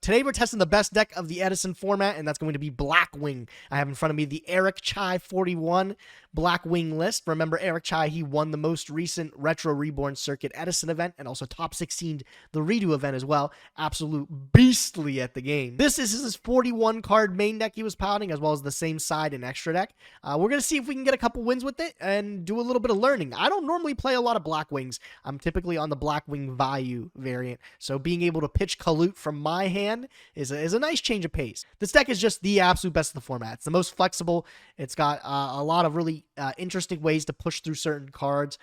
Today we're testing the best deck of the Edison format, and that's going to be Blackwing. I have in front of me the Eric Chai 41 Blackwing list. Remember, Eric Chai, he won the most recent Retro Reborn Circuit Edison event and also top 16 the redo event as well. Absolute beastly at the game. This is his 41 card main deck he was piloting, as well as the same side and extra deck. We're going to see if we can get a couple wins with it and do a little bit of learning. I don't normally play a lot of Blackwings. I'm typically on the Blackwing Vayu variant, so being able to pitch Kalut from my hand is a nice change of pace. This deck is just the absolute best of the format. It's the most flexible. It's got a lot of really interesting ways to push through certain cards.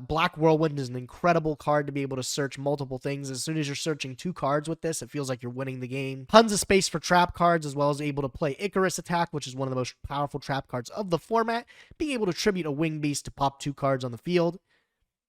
Black Whirlwind is an incredible card to be able to search multiple things. As soon as you're searching 2 cards with this, it feels like you're winning the game. Tons of space for trap cards, as well as able to play Icarus Attack, which is one of the most powerful trap cards of the format. Being able to tribute a Wing Beast to pop 2 cards on the field.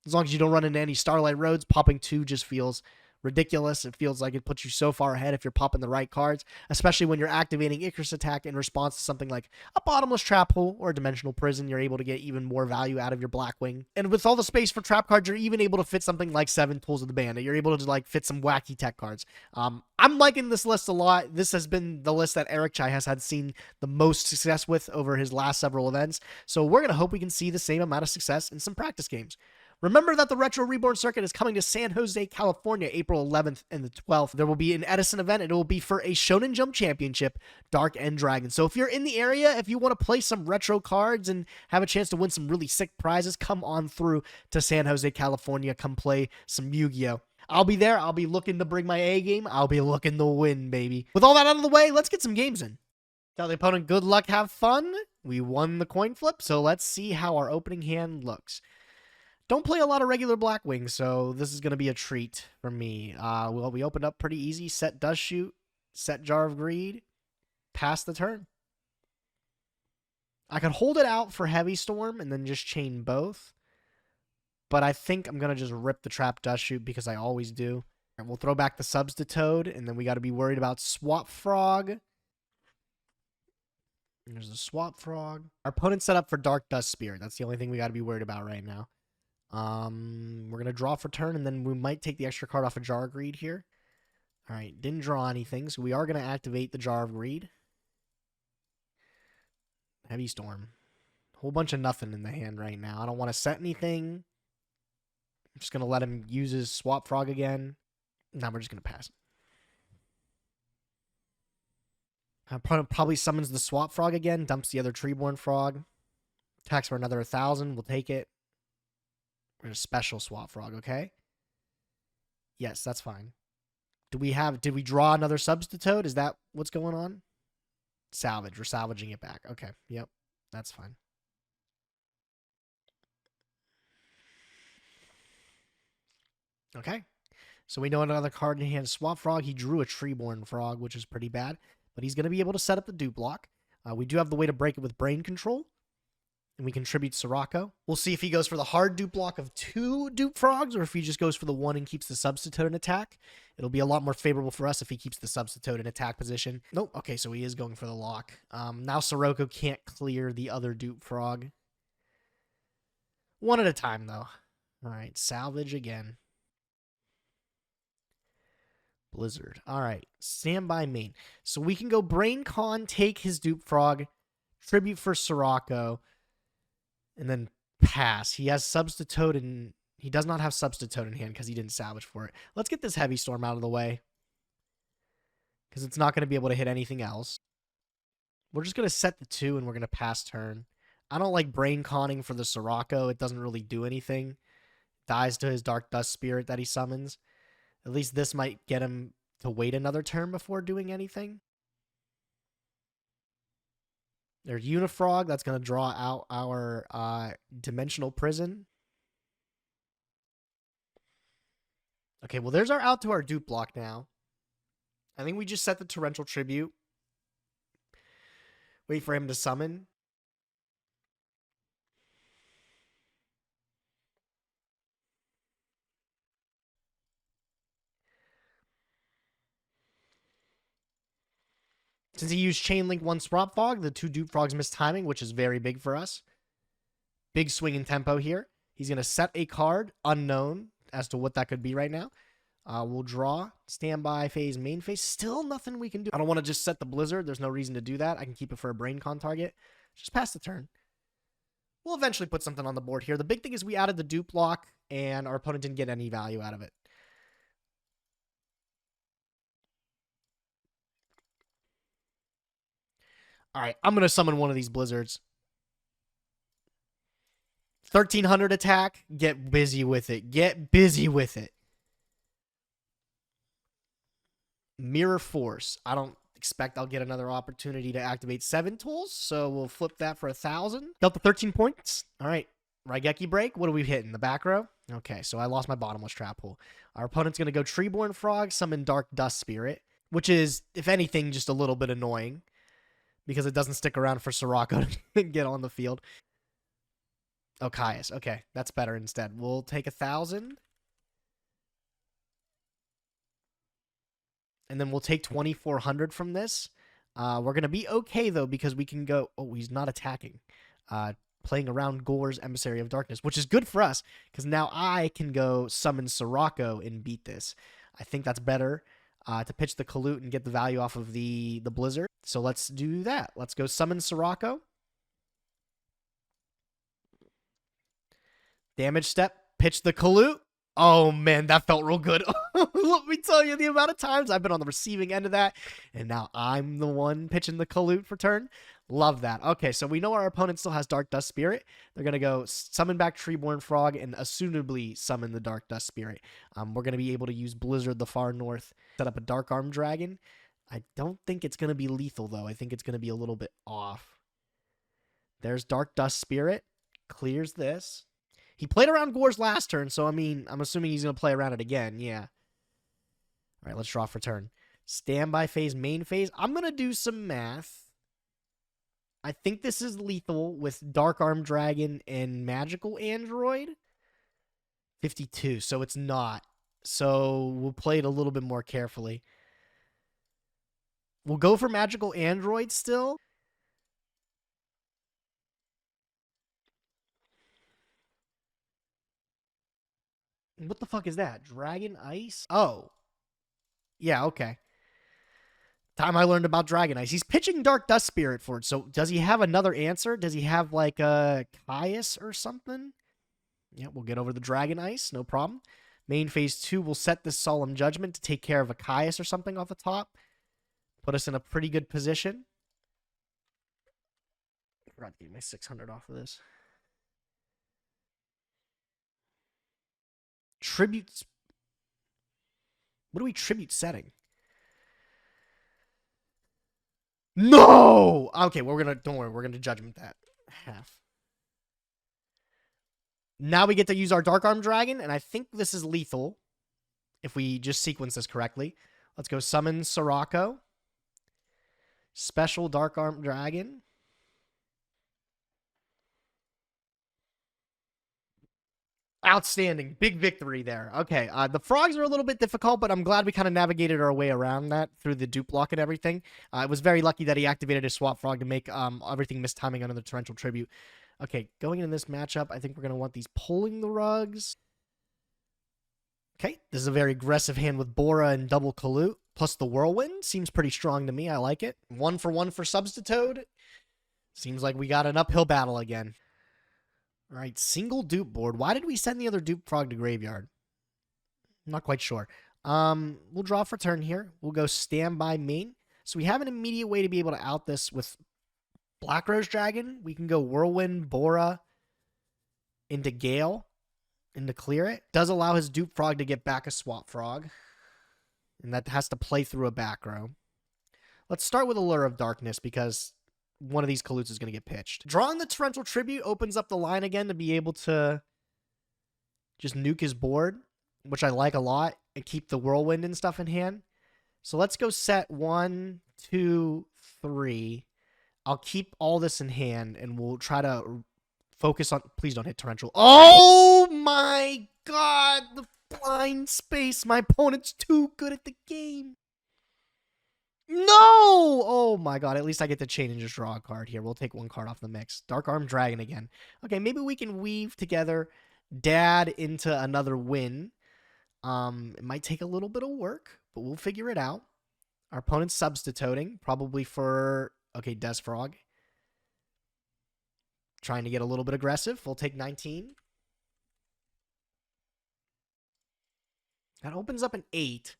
As long as you don't run into any Starlight Roads, popping 2 just feels ridiculous. It feels like it puts you so far ahead if you're popping the right cards, especially when you're activating Icarus Attack in response to something like a Bottomless Trap Hole or a Dimensional Prison. You're able to get even more value out of your Blackwing. And with all the space for trap cards, you're even able to fit something like 7 Tools of the Bandit. You're able to like fit some wacky tech cards. I'm liking this list a lot. This has been the list that Eric Chai has had seen the most success with over his last several events. So we're going to hope we can see the same amount of success in some practice games. Remember that the Retro Reborn Circuit is coming to San Jose, California, April 11th and the 12th. There will be an Edison event, and it will be for a Shonen Jump Championship, Dark End Dragon. So if you're in the area, if you want to play some retro cards and have a chance to win some really sick prizes, come on through to San Jose, California. Come play some Yu-Gi-Oh! I'll be there. I'll be looking to bring my A game. I'll be looking to win, baby. With all that out of the way, let's get some games in. Tell the opponent good luck, have fun. We won the coin flip, so let's see how our opening hand looks. Don't play a lot of regular Blackwings, so this is going to be a treat for me. Well, we opened up pretty easy. Set Dust Shoot, set Jar of Greed, pass the turn. I could hold it out for Heavy Storm and then just chain both, but I think I'm going to just rip the Trap Dust Shoot because I always do. And we'll throw back the Substitute, and then we got to be worried about Swap Frog. There's a Swap Frog. Our opponent's set up for Dark Dust Spirit. That's the only thing we got to be worried about right now. We're going to draw for turn, and then we might take the extra card off of Jar of Greed here. All right, didn't draw anything, so we are going to activate the Jar of Greed. Heavy Storm. Whole bunch of nothing in the hand right now. I don't want to set anything. I'm just going to let him use his Swap Frog again. Now we're just going to pass. Probably summons the Swap Frog again, dumps the other Treeborn Frog. Attacks for another 1,000. We'll take it. We're going to special Swap Frog, okay? Yes, that's fine. Did we draw another Substitute? Is that what's going on? Salvage. We're salvaging it back. Okay, yep. That's fine. Okay. So we know another card in hand. Swap Frog. He drew a Treeborn Frog, which is pretty bad. But he's going to be able to set up the dupe block. We do have the way to break it with Brain Control. And we contribute Sirocco. We'll see if he goes for the hard dupe block of 2 dupe frogs, or if he just goes for the 1 and keeps the Substitute in attack. It'll be a lot more favorable for us if he keeps the Substitute in attack position. Nope. Okay, so he is going for the lock. Now Sirocco can't clear the other dupe frog. One at a time, though. All right, salvage again. Blizzard. All right, standby main. So we can go Brain Con, take his dupe frog, tribute for Sirocco, and then pass. He has Substitute, and he does not have Substitute in hand because he didn't salvage for it. Let's get this Heavy Storm out of the way because it's not going to be able to hit anything else. We're just going to set the 2, and we're going to pass turn. I don't like Brain Conning for the Sirocco. It doesn't really do anything. Dies to his Dark Dust Spirit that he summons. At least this might get him to wait another turn before doing anything. There's Unifrog. That's going to draw out our Dimensional Prison. Okay, well, there's our out to our dupe block now. I think we just set the Torrential Tribute. Wait for him to summon. Since he used Chain Link 1 Swap Frog, the 2 dupe frogs missed timing, which is very big for us. Big swing in tempo here. He's going to set a card, unknown as to what that could be right now. We'll draw. Standby phase, main phase. Still nothing we can do. I don't want to just set the blizzard. There's no reason to do that. I can keep it for a brain con target. Just pass the turn. We'll eventually put something on the board here. The big thing is we added the dupe block, and our opponent didn't get any value out of it. All right, I'm going to summon one of these blizzards. 1300 attack. Get busy with it. Get busy with it. Mirror Force. I don't expect I'll get another opportunity to activate 7 tools, so we'll flip that for 1,000. Dealt the 13 points. All right. Raigeki break. What are we hitting? The back row? Okay, so I lost my bottomless trap pool. Our opponent's going to go Treeborn Frog, summon Dark Dust Spirit, which is, if anything, just a little bit annoying because it doesn't stick around for Sirocco to get on the field. Oh, Caius. Okay, that's better instead. We'll take 1,000. And then we'll take 2,400 from this. We're going to be okay, though, because we can go... Oh, he's not attacking. Playing around Gore's Emissary of Darkness, which is good for us, because now I can go summon Sirocco and beat this. I think that's better to pitch the Kalut and get the value off of the Blizzard. So let's do that. Let's go summon Sirocco. Damage step, pitch the Kalut. Oh, man, that felt real good. Let me tell you the amount of times I've been on the receiving end of that, and now I'm the one pitching the Kalut for turn. Love that. Okay, so we know our opponent still has Dark Dust Spirit. They're going to go summon back Treeborn Frog and assumably summon the Dark Dust Spirit. We're going to be able to use Blizzard the Far North, set up a Dark Arm Dragon. I don't think it's going to be lethal, though. I think it's going to be a little bit off. There's Dark Dust Spirit. Clears this. He played around Gore's last turn, so, I mean, I'm assuming he's going to play around it again. Yeah. All right, let's draw for turn. Standby phase, main phase. I'm going to do some math. I think this is lethal with Dark Arm Dragon and Magical Android. 52, so it's not. So we'll play it a little bit more carefully. We'll go for Magical Android still. What the fuck is that? Dragon Ice? Oh. Yeah, okay. Time I learned about Dragon Ice. He's pitching Dark Dust Spirit for it. So does he have another answer? Does he have like a Caius or something? Yeah, we'll get over the Dragon Ice. No problem. Main phase 2, we'll set this Solemn Judgment to take care of a Caius or something off the top. Put us in a pretty good position. I forgot to get my 600 off of this. Tributes. What are we tribute setting? No! Okay, well, don't worry, we're gonna judgment that. Half. Now we get to use our Dark Arm Dragon, and I think this is lethal. If we just sequence this correctly. Let's go summon Sirocco. Special Dark Arm Dragon. Outstanding. Big victory there. Okay, the frogs are a little bit difficult, but I'm glad we kind of navigated our way around that through the dupe block and everything. It was very lucky that he activated his swap frog to make everything miss timing under the Torrential Tribute. Okay, going into this matchup, I think we're going to want these pulling the rugs. Okay, this is a very aggressive hand with Bora and double Kalut, plus the Whirlwind. Seems pretty strong to me. I like it. 1-for-1 for Substitute. Seems like we got an uphill battle again. All right, single dupe board. Why did we send the other dupe frog to graveyard? I'm not quite sure. We'll draw for turn here. We'll go standby main. So we have an immediate way to be able to out this with Black Rose Dragon. We can go Whirlwind, Bora, into Gale, and to clear it. Does allow his dupe frog to get back a swap frog. And that has to play through a back row. Let's start with Allure of Darkness because one of these Kaluts is going to get pitched. Drawing the Torrential Tribute opens up the line again to be able to just nuke his board, which I like a lot, and keep the Whirlwind and stuff in hand. So let's go set 1, 2, 3. I'll keep all this in hand, and we'll try to focus on... Please don't hit Torrential. Oh my god! The blind space. My opponent's too good at the game. No! Oh my god, at least I get to chain and just draw a card here. We'll take one card off the mix. Dark Arm Dragon again. Okay, maybe we can weave together Dad into another win. It might take a little bit of work, but we'll figure it out. Our opponent's substituting, probably for, okay, Des Frog. Trying to get a little bit aggressive. We'll take 19. That opens up an 8.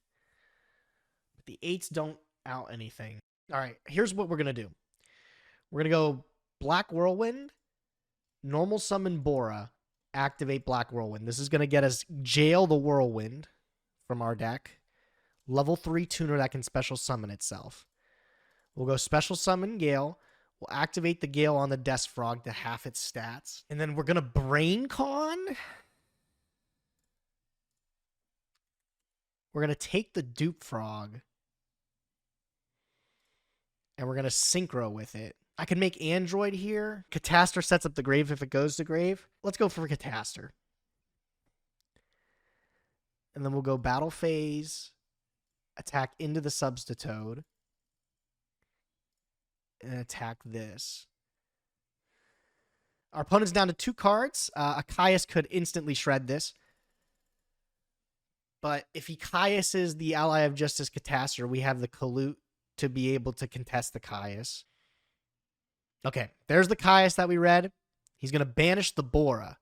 But the 8s don't out anything. All right, here's what we're going to do. We're going to go Black Whirlwind, normal summon Bora, activate Black Whirlwind. This is going to get us Jail the Whirlwind from our deck. Level 3 tuner that can special summon itself. We'll go special summon Gale. We'll activate the Gale on the Death Frog to half its stats. And then we're going to Brain Con. We're going to take the Dupe Frog. And we're going to Synchro with it. I can make Android here. Catastor sets up the grave if it goes to grave. Let's go for Catastor. And then we'll go Battle Phase. Attack into the Substitute. And attack this. Our opponent's down to 2 cards. Caius could instantly shred this. But if he Caiuses the Ally of Justice Catastor, we have the Kalut to be able to contest the Caius. Okay, there's the Caius that we read. He's going to banish the Bora.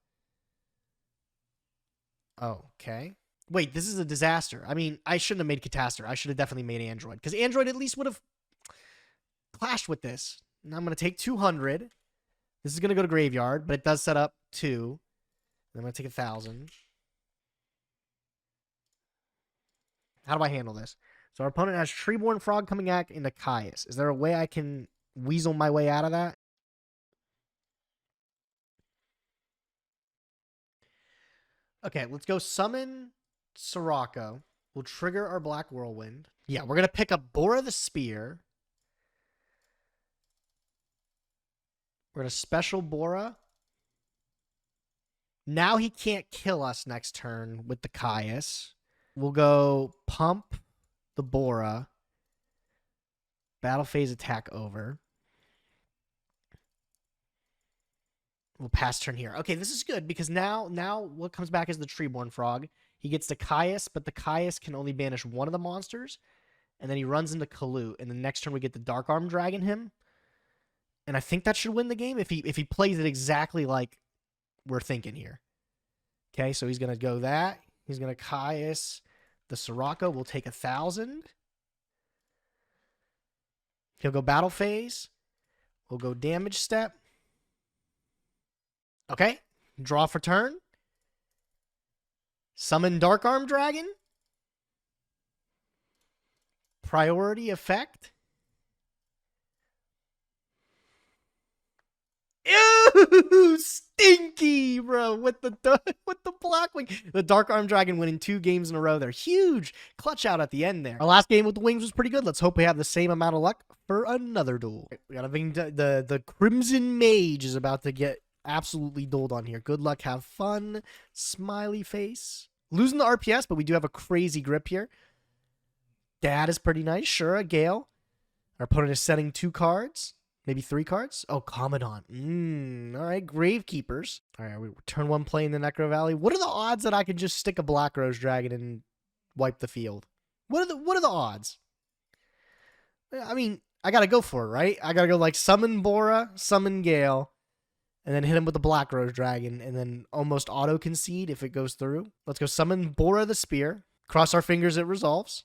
Okay. Wait, this is a disaster. I mean, I shouldn't have made Catastor. I should have definitely made Android. Because Android at least would have clashed with this. Now I'm going to take 200. This is going to go to Graveyard, but it does set up 2. Then I'm going to take 1,000. How do I handle this? So our opponent has Treeborn Frog coming back into Caius. Is there a way I can weasel my way out of that? Okay, let's go summon Sirocco. We'll trigger our Black Whirlwind. Yeah, we're going to pick up Bora the Spear. We're going to special Bora. Now he can't kill us next turn with the Caius. We'll go pump the Bora. Battle phase attack over. We'll pass turn here. Okay, this is good because now what comes back is the Treeborn Frog. He gets the Caius, but the Caius can only banish one of the monsters. And then he runs into Kalut. And the next turn we get the Dark Arm Dragon him. And I think that should win the game if he plays it exactly like we're thinking here. Okay, so he's going to go that. He's going to Caius the Sirocco. We'll take 1,000. He'll go battle phase. We'll go damage step. Okay, draw for turn. Summon Dark Arm Dragon. Priority effect. Ew, stinky, bro. With the Blackwing. The Dark Arm Dragon winning 2 games in a row. They're huge. Clutch out at the end there. Our last game with the Wings was pretty good. Let's hope we have the same amount of luck for another duel. We got the Crimson Mage is about to get absolutely doled on here. Good luck. Have fun. Smiley face. Losing the RPS, but we do have a crazy grip here. Dad is pretty nice. Sure, a Gale. Our opponent is setting 2 cards. Maybe 3 cards? Oh, Commandant. All right, Gravekeepers. All right, we turn 1 playing the Necro Valley. What are the odds that I can just stick a Black Rose Dragon and wipe the field? What are the odds? I mean, I got to go for it, right? I got to go like summon Bora, summon Gale, and then hit him with the Black Rose Dragon, and then almost auto-concede if it goes through. Let's go summon Bora the Spear. Cross our fingers it resolves.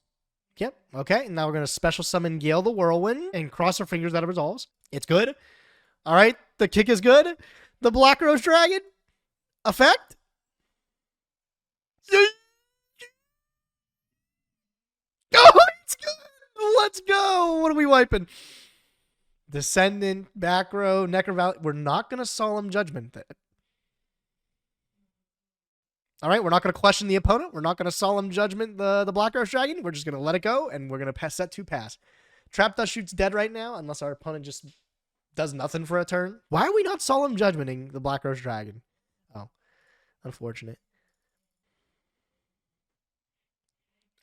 Yep, okay. Now we're going to special summon Gale the Whirlwind, and cross our fingers that it resolves. It's good. All right, the kick is good. The Black Rose Dragon. Effect. Oh, it's good. Let's go. What are we wiping? Descendant, back row, Necro Valley. We're not going to Solemn Judgment that. All right, we're not going to question the opponent. We're not going to Solemn Judgment the Black Rose Dragon. We're just going to let it go, and we're going to set 2 pass. Trap Dust Shoot's dead right now, unless our opponent just does nothing for a turn. Why are we not Solemn Judgmenting the Black Rose Dragon? Oh, unfortunate.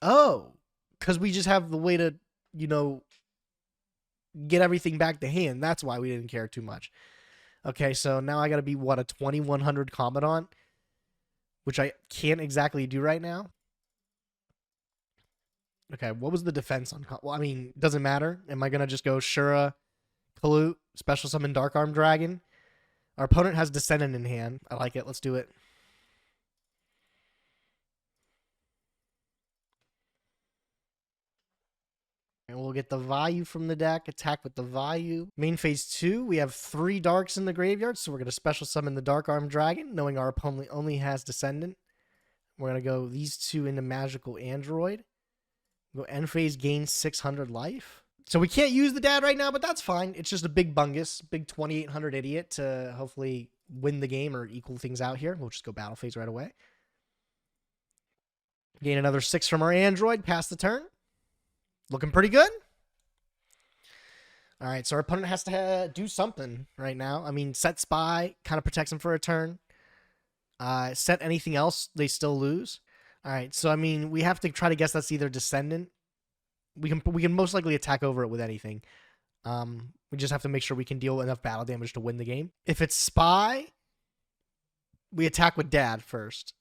Oh, because we just have the way to, get everything back to hand. That's why we didn't care too much. Okay, so now I got to be, what, a 2100 Commandant? Which I can't exactly do right now. Okay, what was the defense on? Well, I mean, doesn't matter. Am I gonna just go Shura, Kalut, special summon Dark Arm Dragon? Our opponent has Descendant in hand. I like it. Let's do it. And we'll get the value from the deck. Attack with the value. Main phase 2, we have 3 darks in the graveyard, so we're going to special summon the Dark Arm Dragon, knowing our opponent only has Descendant. We're going to go these 2 into Magical Android. Go end phase, gain 600 life. So we can't use the dad right now, but that's fine. It's just a big bungus, big 2800 idiot to hopefully win the game or equal things out here. We'll just go battle phase right away. Gain another 6 from our android, pass the turn. Looking pretty good. All right, so our opponent has to do something right now. I mean, set Spy, kind of protects them for a turn. Set anything else, they still lose. All right, so I mean, we have to try to guess that's either Descendant. We can most likely attack over it with anything. We just have to make sure we can deal enough battle damage to win the game. If it's Spy, we attack with Dad first.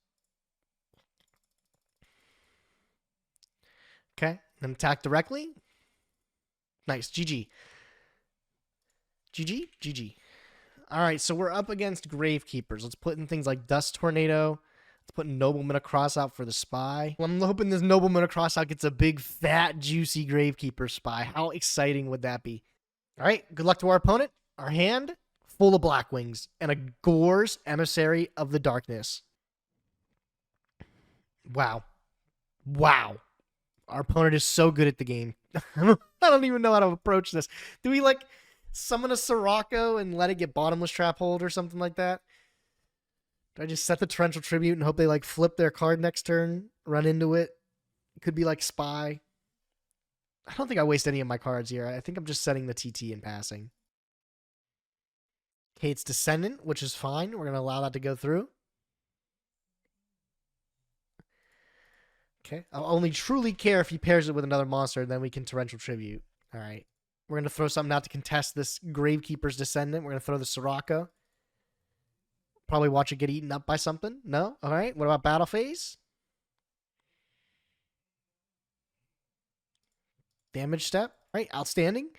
Okay, then attack directly. Nice, GG. GG, GG. All right, so we're up against Gravekeepers. Let's put in things like Dust Tornado. Let's put Nobleman across out for the Spy. Well, I'm hoping this Nobleman across out gets a big, fat, juicy Gravekeeper Spy. How exciting would that be? All right, good luck to our opponent. Our hand, full of Blackwings and a Gore's Emissary of the Darkness. Wow. Wow. Our opponent is so good at the game. I don't even know how to approach this. Do we, like, summon a Sirocco and let it get Bottomless Trap Hold or something like that? Do I just set the Torrential Tribute and hope they, like, flip their card next turn, run into it? It could be, like, Spy. I don't think I waste any of my cards here. I think I'm just setting the TT and passing. Okay, it's Descendant, which is fine. We're going to allow that to go through. Okay, I'll only truly care if he pairs it with another monster, then we can Torrential Tribute. All right. We're going to throw something out to contest this Gravekeeper's Descendant. We're going to throw the Sirocco. Probably watch it get eaten up by something. No? All right. What about Battle Phase? Damage Step. All right. Outstanding.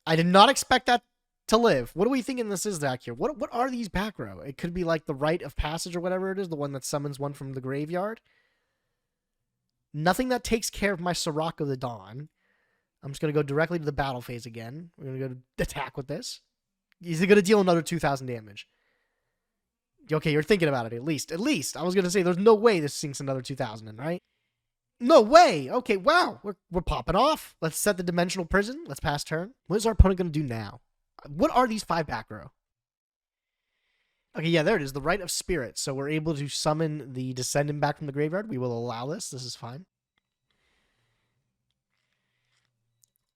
I did not expect that to live. What are we thinking this is back here? What are these back row? It could be like the Rite of Passage or whatever it is, the one that summons one from the graveyard. Nothing that takes care of my Sirocco the Dawn. I'm just going to go directly to the battle phase again. We're going to go to attack with this. He's going to deal another 2,000 damage. Okay, you're thinking about it at least. At least. I was going to say, there's no way this sinks another 2,000 in, right? No way. Okay, wow. We're popping off. Let's set the Dimensional Prison. Let's pass turn. What is our opponent going to do now? What are these 5 back row? Okay, yeah, there it is. The Rite of Spirit. So we're able to summon the Descendant back from the graveyard. We will allow this. This is fine.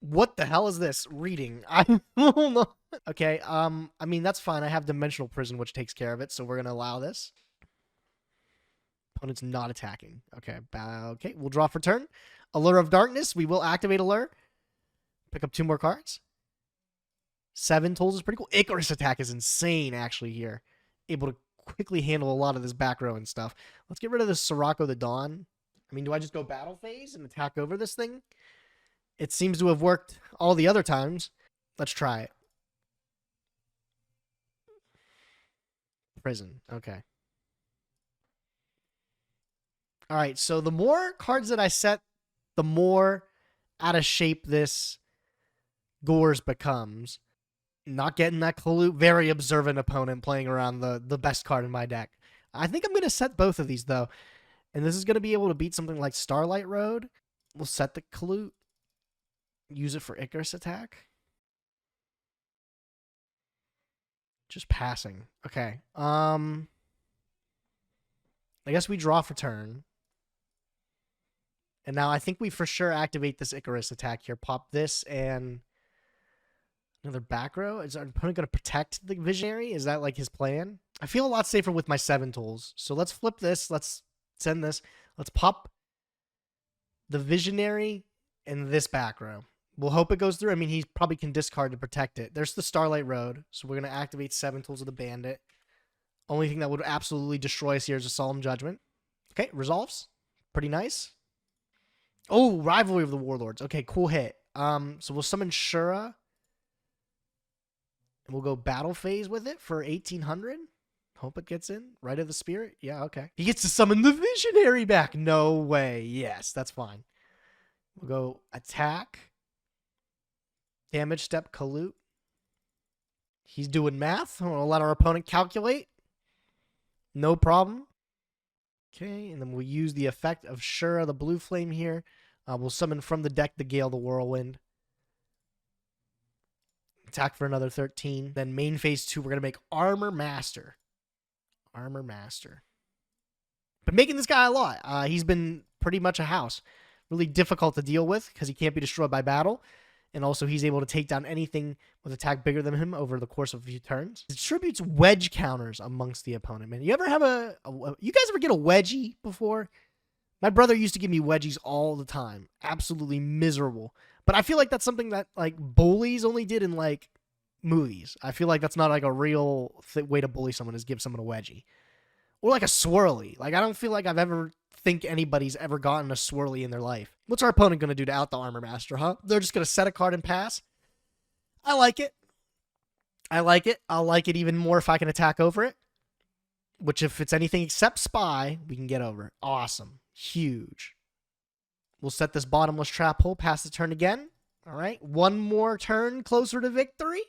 What the hell is this? Reading. I don't know. Okay, I mean, that's fine. I have Dimensional Prison, which takes care of it, so we're going to allow this. Opponent's not attacking. Okay, okay, we'll draw for turn. Allure of Darkness. We will activate Allure. Pick up 2 more cards. 7 tools is pretty cool. Icarus attack is insane, actually, here. Able to quickly handle a lot of this back row and stuff. Let's get rid of this Sirocco the Dawn. I mean, do I just go battle phase and attack over this thing? It seems to have worked all the other times. Let's try it. Prison. Okay. All right, so the more cards that I set, the more out of shape this Gore's becomes. Not getting that Kalut. Very observant opponent playing around the best card in my deck. I think I'm going to set both of these, though. And this is going to be able to beat something like Starlight Road. We'll set the Kalut. Use it for Icarus attack. Just passing. Okay. I guess we draw for turn. And now I think we for sure activate this Icarus attack here. Pop this and another back row. Is our opponent going to protect the Visionary? Is that like his plan? I feel a lot safer with my 7 tools. So let's flip this. Let's send this. Let's pop the Visionary and this back row. We'll hope it goes through. I mean, he probably can discard to protect it. There's the Starlight Road. So we're going to activate 7 tools of the Bandit. Only thing that would absolutely destroy us here is a Solemn Judgment. Okay, resolves. Pretty nice. Oh, Rivalry of the Warlords. Okay, cool hit. So we'll summon Shura. And we'll go battle phase with it for 1800. Hope it gets in. Right of the Spirit. Yeah, okay. He gets to summon the Visionary back. No way. Yes, that's fine. We'll go attack. Damage step Kalut. He's doing math. We'll let our opponent calculate. No problem. Okay, and then we'll use the effect of Shura, the blue flame here. We'll summon from the deck the Gale, the Whirlwind. Attack for another 13. Then main phase 2, we're going to make Armor Master. Armor Master. Been making this guy a lot. He's been pretty much a house. Really difficult to deal with because he can't be destroyed by battle. And also he's able to take down anything with attack bigger than him over the course of a few turns. Distributes wedge counters amongst the opponent, man. You ever have you guys ever get a wedgie before? My brother used to give me wedgies all the time. Absolutely miserable. But I feel like that's something that like bullies only did in like movies. I feel like that's not like a real way to bully someone is give someone a wedgie. Or like a swirly. Like I don't feel like think anybody's ever gotten a swirly in their life. What's our opponent going to do to out the Armor Master, huh? They're just going to set a card and pass. I like it. I like it. I'll like it even more if I can attack over it. Which if it's anything except Spy, we can get over it. Awesome. Huge. We'll set this bottomless trap hole, pass the turn again. All right. One more turn closer to victory.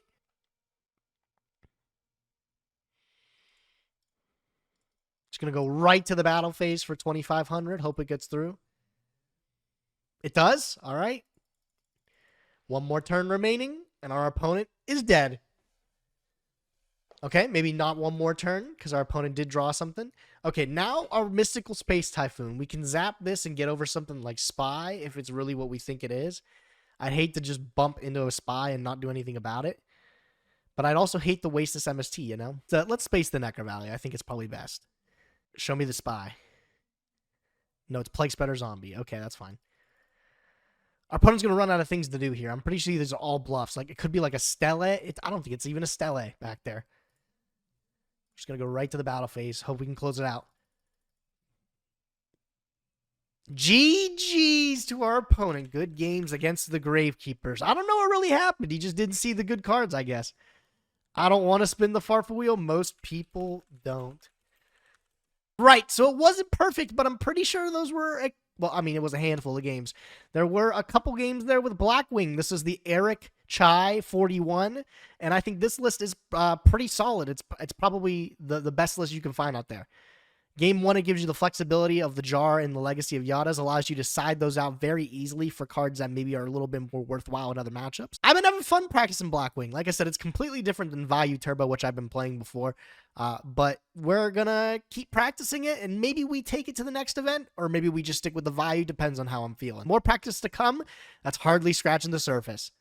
Just going to go right to the battle phase for 2,500. Hope it gets through. It does. All right. One more turn remaining, and our opponent is dead. Okay, maybe not one more turn, because our opponent did draw something. Okay, now our Mystical Space Typhoon. We can zap this and get over something like Spy, if it's really what we think it is. I'd hate to just bump into a Spy and not do anything about it. But I'd also hate to waste this MST, you know? So let's space the Necker Valley. I think it's probably best. Show me the Spy. No, it's Plague Spreader Zombie. Okay, that's fine. Our opponent's going to run out of things to do here. I'm pretty sure these are all bluffs. Like, it could be like a Stele. I don't think it's even a Stele back there. Just going to go right to the battle phase. Hope we can close it out. GG's to our opponent. Good games against the Gravekeepers. I don't know what really happened. He just didn't see the good cards, I guess. I don't want to spin the Farfa wheel. Most people don't. Right, so it wasn't perfect, but I'm pretty sure those were... Well, I mean, it was a handful of games. There were a couple games there with Blackwing. This is the Eric Chai 41, and I think this list is pretty solid. It's probably the best list you can find out there. Game 1, it gives you the flexibility of the Jar and the Legacy of Yadas, allows you to side those out very easily for cards that maybe are a little bit more worthwhile in other matchups. I've been having fun practicing Blackwing. Like I said, it's completely different than Vayu Turbo, which I've been playing before. But we're going to keep practicing it, and maybe we take it to the next event, or maybe we just stick with the Vayu, depends on how I'm feeling. More practice to come. That's hardly scratching the surface.